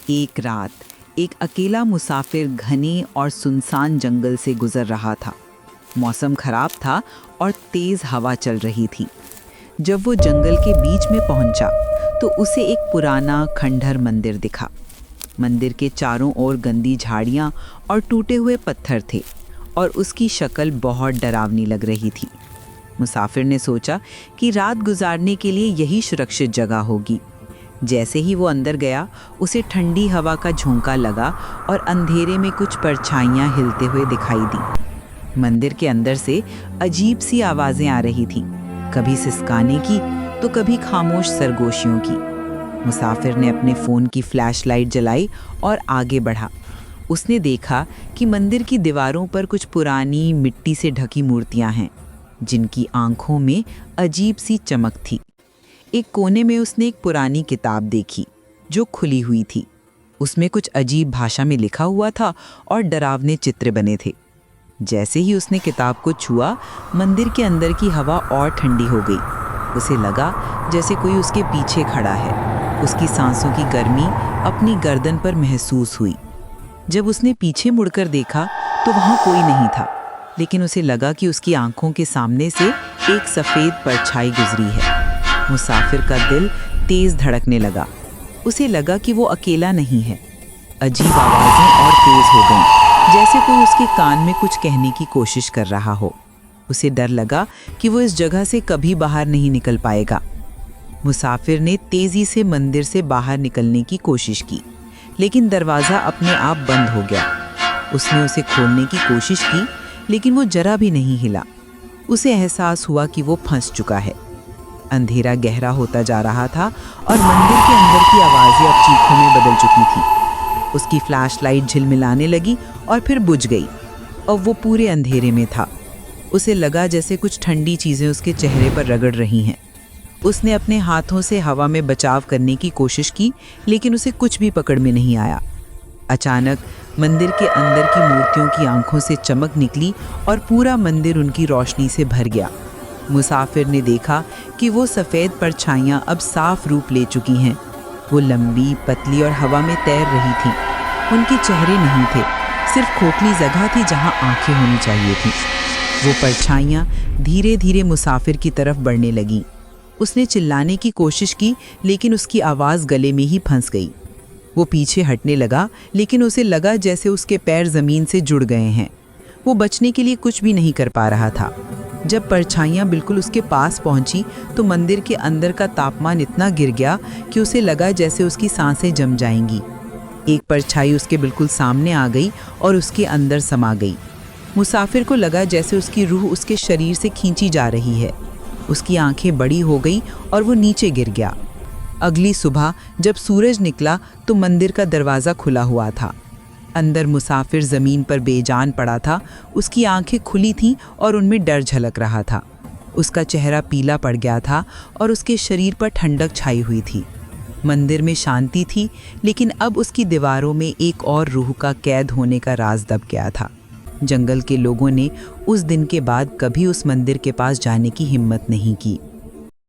एक रात एक अकेला मुसाफिर घने और सुनसान जंगल से गुजर रहा था। मौसम खराब था और तेज हवा चल रही थी। जब वो जंगल के बीच में पहुंचा तो उसे एक पुराना खंडहर मंदिर दिखा। मंदिर के चारों ओर गंदी झाड़ियां और टूटे हुए पत्थर थे और उसकी शक्ल बहुत डरावनी लग रही थी। मुसाफिर ने सोचा कि रात गुजारने के लिए यही सुरक्षित जगह होगी। जैसे ही वो अंदर गया, उसे ठंडी हवा का झोंका लगा और अंधेरे में कुछ परछाइयां हिलते हुए दिखाई दी। मंदिर के अंदर से अजीब सी आवाज़ें आ रही थीं, कभी सिसकाने की तो कभी खामोश सरगोशियों की। मुसाफिर ने अपने फ़ोन की फ्लैशलाइट जलाई और आगे बढ़ा। उसने देखा कि मंदिर की दीवारों पर कुछ पुरानी मिट्टी से ढकी मूर्तियां हैं, जिनकी आंखों में अजीब सी चमक थी। एक कोने में उसने एक पुरानी किताब देखी जो खुली हुई थी। उसमें कुछ अजीब भाषा में लिखा हुआ था और डरावने चित्र बने थे। जैसे ही उसने किताब को छुआ, मंदिर के अंदर की हवा और ठंडी हो गई। उसे लगा जैसे कोई उसके पीछे खड़ा है। उसकी सांसों की गर्मी अपनी गर्दन पर महसूस हुई। जब उसने पीछे मुड़कर देखा तो वहाँ कोई नहीं था, लेकिन उसे लगा कि उसकी आंखों के सामने से एक सफ़ेद परछाई गुजरी है। मुसाफिर का दिल तेज धड़कने लगा। उसे लगा कि वो अकेला नहीं है। अजीब आवाज़ें और तेज हो गईं, जैसे कोई उसके कान में कुछ कहने की कोशिश कर रहा हो। उसे डर लगा कि वो इस जगह से कभी बाहर नहीं निकल पाएगा। मुसाफिर ने तेजी से मंदिर से बाहर निकलने की कोशिश की, लेकिन दरवाज़ा अपने आप बंद हो गया। उसने उसे खोलने की कोशिश की, लेकिन वो जरा भी नहीं हिला। उसे एहसास हुआ कि वो फंस चुका है। अंधेरा गहरा होता जा रहा था और मंदिर के अंदर की आवाज़ें अब चीखों में बदल चुकी थी। उसकी फ्लैशलाइट झिलमिलाने लगी और फिर बुझ गई और वो पूरे अंधेरे में था। उसे लगा जैसे कुछ ठंडी चीज़ें उसके चेहरे पर रगड़ रही हैं। उसने अपने हाथों से हवा में बचाव करने की कोशिश की, लेकिन उसे कुछ भी पकड़ में नहीं आया। अचानक मंदिर के अंदर की मूर्तियों की आंखों से चमक निकली और पूरा मंदिर उनकी रोशनी से भर गया। मुसाफिर ने देखा कि वो सफ़ेद परछाइयाँ अब साफ रूप ले चुकी हैं। वो लंबी, पतली और हवा में तैर रही थीं। उनके चेहरे नहीं थे, सिर्फ खोखली जगह थी जहाँ आंखें होनी चाहिए थीं। वो परछाइयाँ धीरे धीरे मुसाफिर की तरफ बढ़ने लगीं। उसने चिल्लाने की कोशिश की, लेकिन उसकी आवाज़ गले में ही फंस गई। वो पीछे हटने लगा, लेकिन उसे लगा जैसे उसके पैर ज़मीन से जुड़ गए हैं। वो बचने के लिए कुछ भी नहीं कर पा रहा था। जब परछाइयाँ बिल्कुल उसके पास पहुंची तो मंदिर के अंदर का तापमान इतना गिर गया कि उसे लगा जैसे उसकी सांसें जम जाएंगी। एक परछाई उसके बिल्कुल सामने आ गई और उसके अंदर समा गई। मुसाफिर को लगा जैसे उसकी रूह उसके शरीर से खींची जा रही है। उसकी आंखें बड़ी हो गई और वो नीचे गिर गया। अगली सुबह जब सूरज निकला तो मंदिर का दरवाज़ा खुला हुआ था। अंदर मुसाफिर ज़मीन पर बेजान पड़ा था। उसकी आंखें खुली थीं और उनमें डर झलक रहा था। उसका चेहरा पीला पड़ गया था और उसके शरीर पर ठंडक छाई हुई थी। मंदिर में शांति थी, लेकिन अब उसकी दीवारों में एक और रूह का कैद होने का राज दब गया था। जंगल के लोगों ने उस दिन के बाद कभी उस मंदिर के पास जाने की हिम्मत नहीं की।